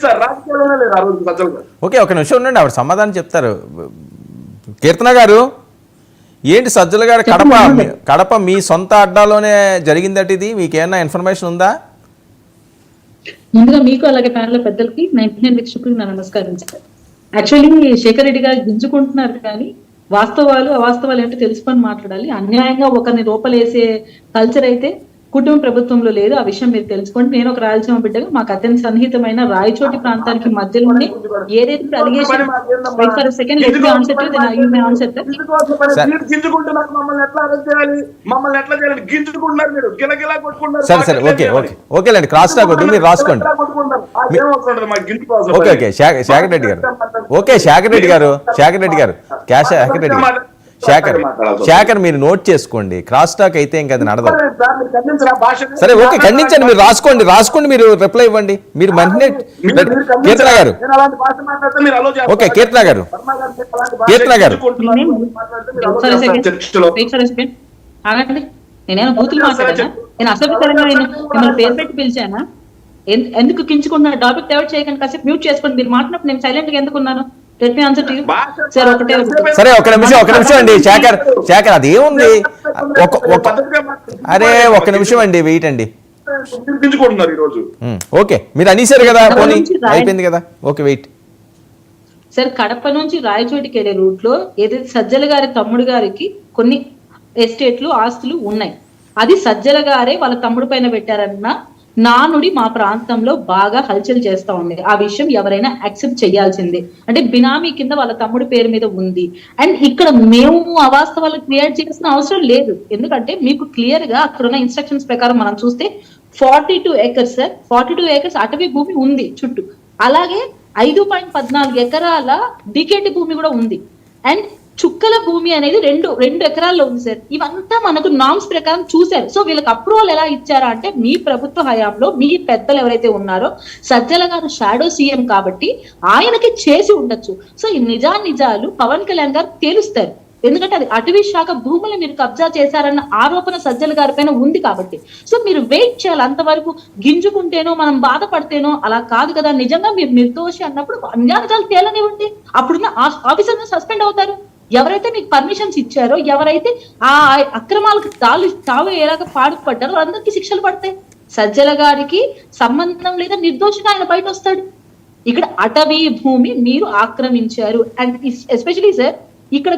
Sir, రాజకీయాల్లోనే లేరు ఆ రోజు సజ్జల గారు. ఓకే, ఒక నిమిషం ఉండండి, ఆవిడ సమాధానం చెప్తారు. కీర్తన గారు, ఏంటి సజ్జల గారు కడప మీ సొంత అడ్డాలోనే జరిగిందట, ఇది మీకేమన్నా ఇన్ఫర్మేషన్ ఉందా? ముందుగా మీకు అలాగే ప్యానల్ పెద్దలకి 99 వీక్షకులకు నా నమస్కారం సార్. యాక్చువల్లీ శేఖర్ రెడ్డి గారు గింజుకుంటున్నారు కానీ వాస్తవాలు అవాస్తవాలు ఏంటో తెలుసుకొని మాట్లాడాలి. అన్యాయంగా ఒకరిని రూపలేసే కల్చర్ అయితే కుటుంబ ప్రభుత్వంలో లేదు. ఆ విషయం మీరు తెలుసుకోండి. నేను ఒక రాయలసీమ బిడ్డగా మాకు అత్యంత సన్నిహితమైన రాయచోటి ప్రాంతానికి మధ్యలోనే ఏదైతే అలిగేషన్ సరే సరే ఓకే ఓకే ఓకేలేండి, క్రాస్ టాక్ వద్దు, మీరు రాసుకోండి. ఓకే ఓకే శేఖర్ రెడ్డి గారు, ఓకే శేఖర్ రెడ్డి గారు శేఖర్ మీరు నోట్ చేసుకోండి. క్రాస్ టాక్ అయితే ఇంకా అది నడదు. సరే ఓకే, ఖండించండి, మీరు రాసుకోండి మీరు రిప్లై ఇవ్వండి. మీరు కీర్తన గారు, ఓకే కీర్తన గారు నేనేమో బూతులు మాట్లాడానా? నేను అసభ్యకరంగా మిమ్మల్ని పేరు పెట్టి పిలిచానా? ఎందుకు కించుకున్న టాపిక్ డైవర్ట్ చేయకండి, కాసేపు మ్యూట్ చేసుకోండి. మీరు మాట్లాడినప్పుడు నేను సైలెంట్ గా ఎందుకున్నాను? సరే ఒక నిమిషం అండి శేఖర్ అది ఏముంది, అరే ఒక నిమిషం అండి, వెయిట్ అండి. ఓకే, మీరు అనేసారు కదా, పోనీ అయిపోయింది కదా, ఓకే వెయిట్. సార్, కడప నుంచి రాయచోటికి వెళ్ళే రూట్ లో ఏదైతే సజ్జల గారి తమ్ముడు గారికి కొన్ని ఎస్టేట్లు ఆస్తులు ఉన్నాయి, అది సజ్జల గారే వాళ్ళ తమ్ముడు పైన పెట్టారన్న నానుడి మా ప్రాంతంలో బాగా హల్చల్ చేస్తా ఉంది. ఆ విషయం ఎవరైనా యాక్సెప్ట్ చేయాల్సిందే. అంటే బినామీ కింద వాళ్ళ తమ్ముడి పేరు మీద ఉంది. అండ్ ఇక్కడ మేము అవాస్తవాలు క్రియేట్ చేయాల్సిన అవసరం లేదు. ఎందుకంటే మీకు క్లియర్ గా అక్కడ ఉన్న ఇన్స్ట్రక్షన్స్ ప్రకారం మనం చూస్తే 42 acres సార్, 42 acres అటవీ భూమి ఉంది చుట్టూ. అలాగే 5.14 ఎకరాల డికేటి భూమి కూడా ఉంది. అండ్ చుక్కల భూమి అనేది రెండు ఎకరాల్లో ఉంది సార్. ఇవంతా మనకు నామ్స్ ప్రకారం చూశారు. సో వీళ్ళకి అప్రూవల్ ఎలా ఇచ్చారా అంటే, మీ ప్రభుత్వ హయాంలో మీ పెద్దలు ఎవరైతే ఉన్నారో సజ్జల గారు షాడో సీఎం కాబట్టి ఆయనకి చేసి ఉండొచ్చు. సో ఈ నిజాలు పవన్ కళ్యాణ్ గారు తేలుస్తారు. ఎందుకంటే అది అటవీ శాఖ భూములు మీరు కబ్జా చేశారన్న ఆరోపణ సజ్జల గారి పైన ఉంది కాబట్టి. సో మీరు వెయిట్ చేయాలి. అంతవరకు గింజుకుంటేనో మనం బాధపడితేనో అలా కాదు కదా. నిజంగా మీరు నిర్దోషి అన్నప్పుడు నిజాలు తేలనివ్వండి. అప్పుడున్న ఆఫీసర్ సస్పెండ్ అవుతారు. ఎవరైతే మీకు పర్మిషన్స్ ఇచ్చారో, ఎవరైతే ఆ అక్రమాలకు తావు ఎలాగ పాడుపడ్డారో అందరికీ శిక్షలు పడతాయి. సజ్జల గారికి సంబంధం లేదా, నిర్దోషిగా ఆయన బయట వస్తాడు. ఇక్కడ అటవీ భూమి మీరు ఆక్రమించారు. అండ్ ఎస్పెషలీ సార్, ఇక్కడ